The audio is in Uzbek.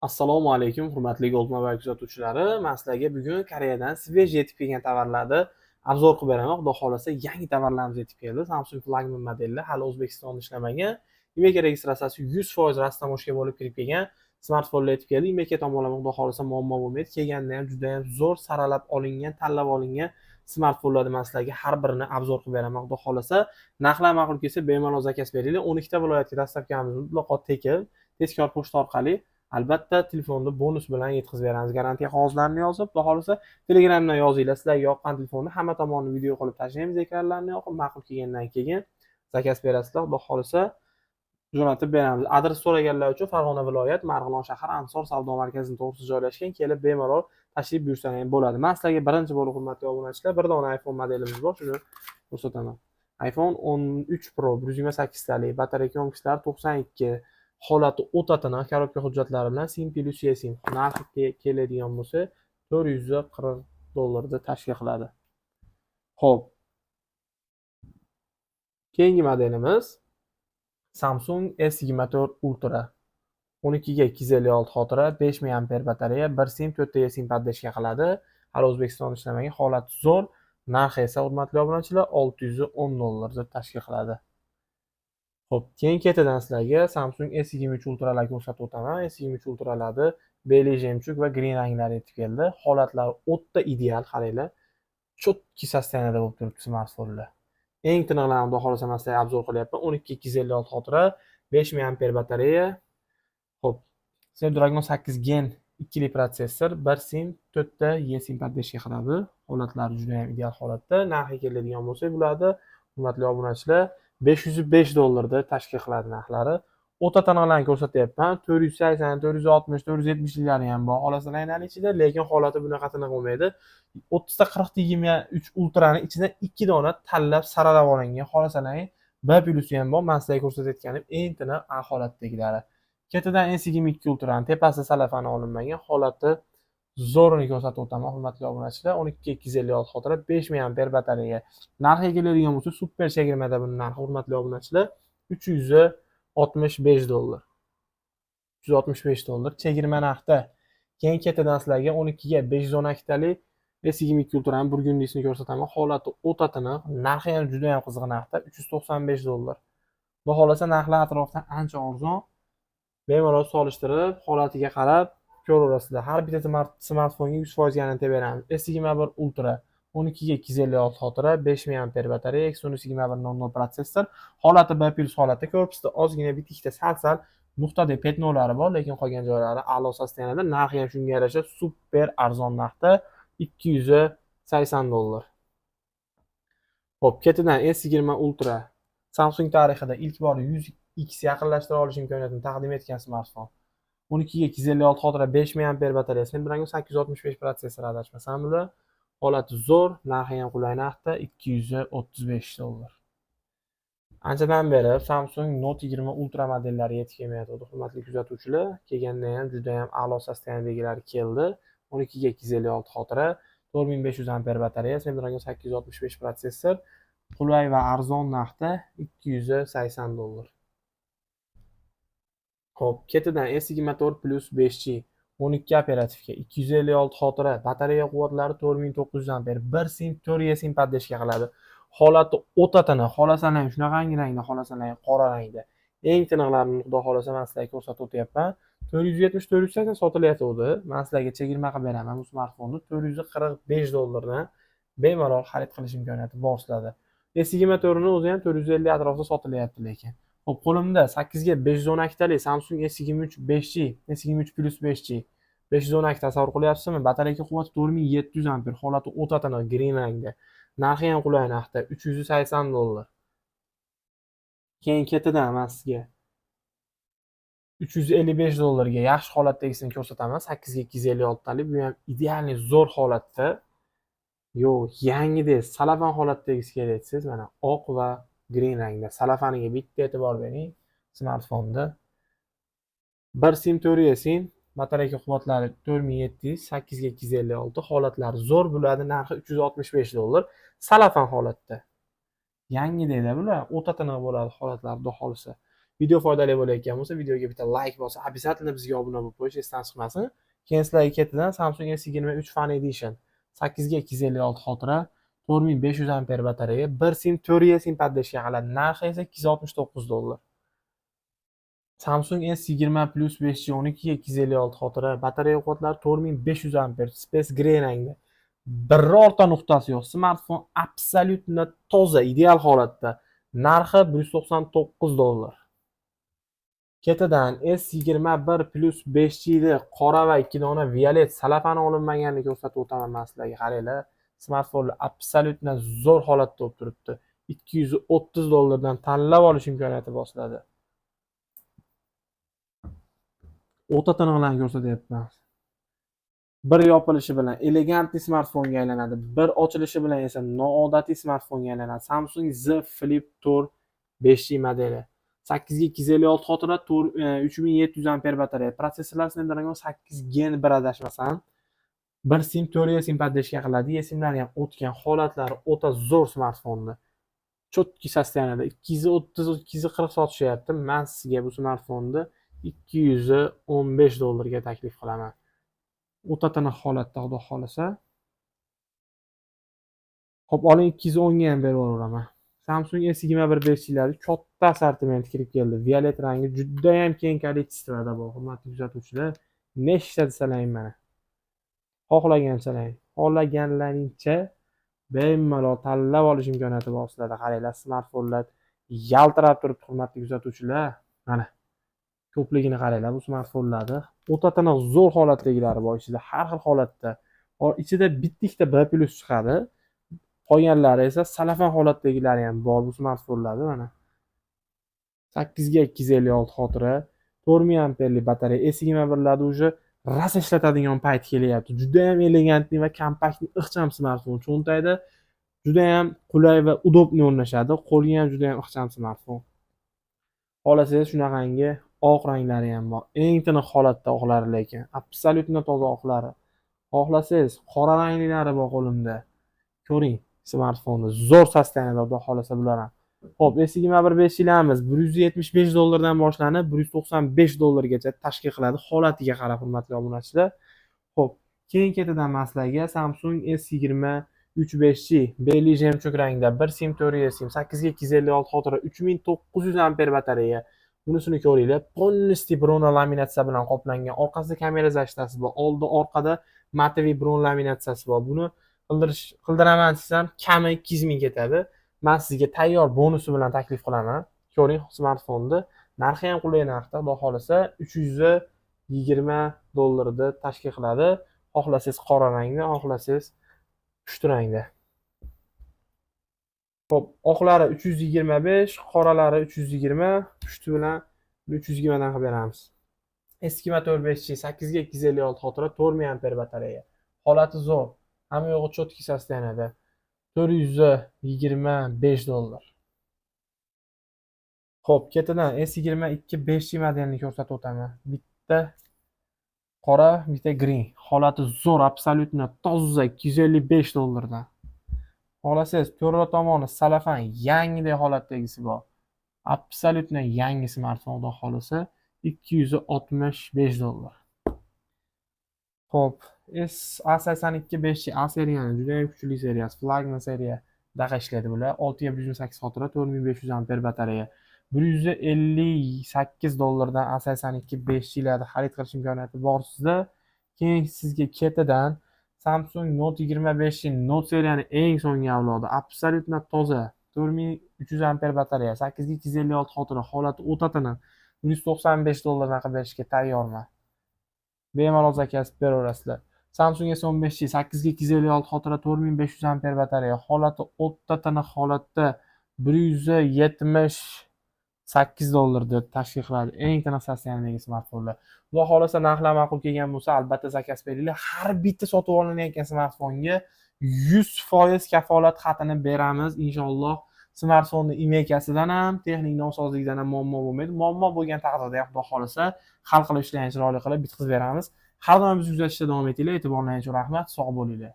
Assalomu alaykum, hurmatli Gold Mobile kuzatuvchilari. Men sizlarga bugun Koreyadan svej yetib kelgan tovarlarni obzor qilib beraman. Xudo xolasa yangi tovarlarimiz yetib keldi. Samsung flagman modellar hali O'zbekistonda ishlamagan. Imeka registratsiyasi 100% rastamoshga bo'lib kirib kelgan smartfonlar yetib keldi. Imeka tomonlama xudo xolasa muammo bo'lmaydi. Kelganda ham juda ham zo'r saralab olingan, tanlab olingan smartfonlarni men sizlarga har birini obzor qilib beraman. Xudo xolasa narxlar ma'qul kelsa bemalol zakaz beringlar. 12 ta viloyatga dastavkamiz mutlaqo tekin, tezkor pochta orqali. Albatta telefonni bonus bilan yetkazib beramiz. Garantiya qog'ozlarini yozib, xudo xolasa Telegramdan yozinglar. Sizlarga yoqqan telefonni hamma tomonni video qilib tashlaymiz, ekranlarini yoqib, ma'qul kelgandan keyin zakaz berasizlar. Xudo xolasa jo'natib beramiz. Adres so'raganlar uchun Farg'ona viloyat, Marg'ilon shahar Ansor savdo markazining to'g'risida joylashgan. Kelib bemalol tashrif buyursangiz ham bo'ladi. Men sizlarga birinchi bo'lib hurmatli obunachilar, bir dona iPhone modelimiz bor, shuni ko'rsataman. iPhone 13 Pro 128 talik, batareya yo'nalishlari 92, holati o'ta tiniq, korobka hujjatlari bilan SIM plus eSIM. Narxi keladigan bo'lsa $440 tashkil qiladi. Xo'p. Keyingi modelimiz Samsung S24 Ultra. 12 ga 256 xotira, 5 mAh batareya, 1 SIM, 4 ta eSIM podдержка qiladi. Hali O'zbekistonda ishlamagan, holati zo'r. Narxi esa hurmatli obunachilar $610 tashkil qiladi. Xo'p, keyin ketidan sizlarga Samsung S23 Ultralar ko'rsatib o'taman. S23 Ultralarni beli jemchug va green ranglari yetib keldi. Holatlari o'ta ideal, qaranglar. Chotki sostoyaniyada bo'lib turibdi smartfonlar. Eng tiniqlarini xudo xolasa men sizlarga obzor qilyapman. 12 ga 256 xotira, 5 mAh batareya. Xo'p, Snapdragon 8 Gen 2 protsessor, 1 SIM, 4 ta eSIM podдержка qiladi. Holatlari juda ham ideal holatda. Narxi keladigan bo'lsa bo'ladi. Hurmatli obunachilar, $505 tashkil qiladi narxlari. O'ta tiniqlarni ko'rsatyapman. 480, 460, 470 lari ham bor. Xohlasalar ichida, lekin holati bunaqa tiniq bo'lmaydi. 30 ta 40 ta 23 Ultrani ichidan 2 dona tanlab saralab olingan. Xohlasalar B plusi ham bor. Men sizlarga ko'rsatayotganim eng tiniq A holatdagilari. Ketidan S22 Ultrani tepasida salafani olinmagan, holati zo'rini ko'rsatib o'taman hurmatli obunachilar. 12 ga 256 xotira, 5 mAh batareya. Narxiga keladigan bo'lsa, super chegirmada buning narxi hurmatli obunachilar $365. $365 chegirma narxda. Keyin ketidan sizlarga 12 ga 512 talik S22 Ultrani burgundisini ko'rsataman. Holati o'ta tiniq, narxi ham juda ham qiziq narxda, $395. Bu xolasa narxlar atrofdan ancha arzon. Bemalol solishtirib, holatiga qarab ko'raverasizlar. Har bitta smartfonga 100% garantiya beramiz. S21 Ultra 12 ga 256 xotira, 5 mAh batareya, Exynos 2100 protsessor. Holati B+ holatda, korpusda ozgina bitikda sal nuqtadagi petnolari bor, lekin qolgan joylari a'lo sostoyaniyada. Narxi ham shunga yarasha super arzon narxda $280. Xo'p, ketidan S20 Ultra Samsung tarixida ilk bor 100x yaqinlashtira olish imkoniyatini taqdim etgan smartfon. 12 ga 256 xotira, 5 mAh batareya, Snapdragon 865 protsessor adashmasam bular. Holati zo'r, narxi ham qulay narxda $235. Anchadan beri Samsung Note 20 Ultra modellari yetib kelmayapti. Hurmatli kuzatuvchilar, kelganda ham juda ham a'lo sostoyaniyadagilari keldi. 12 ga 256 xotira, 4500 mAh batareya, Snapdragon 865 protsessor, qulay va arzon narxda $280. Xo'p, ketidan S24 Plus 5G 12 operativga, 256 xotira, batareya quvvatlari 4900 ampere, 1 SIM, 4 eSIM podдержка qiladi. Holati o'ta tiniq, xolasalar shunaqangi rangda, xolasalar qora rangda. Eng tiniqlarini xudo xolasa men sizlarga ko'rsatib o'tyapman. 470 480 sotilayotgandi. Men sizlarga chegirma qilib beraman bu smartfonni $445 dan bemalol xarid qilish imkoniyati bor sizlarda. S24 ni o'zi ham 450 atrofida sotilayapti lekin. Xo'p, qo'limda 8 ga 512 talik Samsung S23 5G, S23 Plus 5G. 512 tasavvur qilyapsizmi? Batareya quvvati 4700 ampere, holati o'ta tiniq, green rangda. Narxi ham qulay narxda, $380. Keyin ketidan men sizga $355 ga yaxshi holatdagisini ko'rsataman. 8 ga 256 talik, bu ham idealniy zo'r holatda. Yangidek salafan holatdagisi kelaysiz, mana oq va green rangda. Salafaniga bitta e'tibor bering smartfonda. 1 SIM 4 eSIM, batareya quvvatlari 4700, 8 ga 256, holatlari zo'r bo'ladi, narxi $365. Salafan holatda. Yangidekda bular o'ta tiniq bo'ladi holatlar xudo xolisa. Video foydali bo'layotgan bo'lsa, videoga bitta like bosib, обязательно bizga obuna bo'lib qo'yish esdan chiqmasin. Keyin sizlarga ketidan Samsung S23 Fan Edition 8 ga 256 xotira, 4500 amper batareya, 1 sim 4G sim paddeshga qiladi. Narxi esa $269. Samsung S20 Plus 5G 12 ga 256 xotira, batareya quvvatlari 4500 amper, Space Gray rangda. Birorta nuqtasi yo'q. Smartfon absolyutno toza, ideal holatda. Narxi $199. Ketidan S21 Plus 5G da qora va 2 dona violet salafani olinmaganini ko'rsatib o'taman men sizlarga. Qaranglar, smartfonlar absolyutno zo'r holatda bo'lib turibdi. $230 dan tanlab olish imkoniyati bor sizlarda. O'ta tiniqlarni ko'rsatyapman. Bir yopilishi bilan elegantli smartfonga aylanadi, bir ochilishi bilan esa noodatiy smartfonga aylanadi. Samsung Z Flip Tour 5G modeli. 8 ga 256 xotira, 3700 amper batareya. Protsessorlar Snapdragon 8 Gen 1 adashmasam. 1 sim 4G sim paddeshga qiladi. Esimlarni ham o'tgan holatlari o'ta zo'r smartfonni. Chotki sostoyaniyada 230-240 sotishyapti. Men sizga bu smartfonni $215 ga taklif qilaman. O'ta tiniq holatda, xudo xolasa. Xo'p, oling 210 ga ham berib yuboraman. Samsung S21 5G'lari katta assortiment kirib keldi. Violet rangi juda ham keng kolleksiyada bor. Hurmatli kuzatuvchilar, nechta desalang mana. Xohlaganchalang, xohlaganlaringcha bemalol tanlab olish imkoniyati bor sizlarda. Qaranglar, smartfonlar yaltirab turibdi, hurmatli kuzatuvchilar. Mana ko'pligini qaranglar bu smartfonlarda. O'ta tiniq zo'r holatdagilari bor ichida, har xil holatda. Ichida bitta B+ chiqadi. Qolganlari esa salafan holatdagilari ham bor bu smartfonlarda mana. 8 ga 256 xotira, 4000 amperli batareya, S21larda уже rosa ishlatadigan payt kelyapti. Juda ham elegantli va kompaktli ixcham smartfon. Cho'ntagida juda ham qulay va udobniy o'rnashadi. Qo'lga ham juda ham ixcham smartfon. Xohlasangiz shunaqangi oq ranglari ham bor. Eng tiniq holatda oqlari lekin absolyutno toza oqlari. Xohlasangiz qora ranglilari bor qo'limda. Ko'ring smartfonni. Zo'r sostoyaniyada, xudo xolasa bular ham. Xo'p, S21 5G'larimiz $175 dan boshlanib $195 gacha tashkil qiladi. Holatiga qarab, hurmatli obunachilar. Xo'p, keyin ketidan sizlarga Samsung S23 5G beli jemchug rangda 1 sim 4G sim 8 ga 256 xotira 3900 amper batareya. Bunisini ko'ringlar. Polностью bron laminatsiya bilan qoplangan. Orqasida kamera zashtasi bor. Oldi orqada matoviy bron laminatsiyasi bor. Buni qildiraman desam, kami 2000 ketadi. Men sizga tayyor bonusi bilan taklif qilaman. Ko'ring smartfonni. Narxi ham qulay narxda, xudo xolasa $320 da tashkil qiladi. Xohlasangiz qora rangda, xohlasangiz pushti rangda. Xo'p, oqlari 325, qoralari 320, pushti bilan 320 dan qilib beramiz. S24 5G 8 ga 256 xotira, 4000 amper batareya. Holati zo'r. Hamma yo'g'i chotki sostoyaniyada. $425. Xo'p, ketidan S22 5G modelini ko'rsatib o'taman. Bitta qora, bitta green. Holati zo'r, absolyutno toza $255 dan. Xohlasangiz, to'rala tomoni salafan yangidek holatdagisi bor. Absolyutno yangi smartfon, xudo xolasa $265. Xo'p, A82 5G A seriyani juda ham kuchli seriyasi, flagman seriya daqa ishlaydi bular. 6 ga 128 xotira, 4500 amper batareya. $158 dan A82 5G'larni xarid qilish imkoniyati bor sizda. Keyin sizga ketidan Samsung Note 25 Note seriyani eng so'nggi avlodi, absolyutno toza, 4300 amper batareya, 8 ga 256 xotira, holati o'ta tiniq. $195 dan qilib berishga tayyorman. Bemalol zakaz beraverasizlar. Samsung S15 8 ga 256 xotira, 4500 amper batareya, holati o'ta tiniq holatda $178 deb tashkil qiladi. Eng tiniq sostoyanidagi smartfonlar. Xudo xolasa narxlar ma'qul kelgan bo'lsa, albatta zakaz beringlar. Har bitta sotib olinayotgan smartfonga 100% kafolat xatini beramiz inshaalloh. Smartfonni imeykasidan ham, texnik nosozligidan ham muammo bo'lmaydi. Muammo bo'lgan taqdirda ham xudo xolasa hal qilib ishlayni chiroyli qilib bitkazib beramiz. Har doim bizni kuzatishda davom etinglar. E'tiborlaringiz uchun rahmat. Sog' bo'linglar.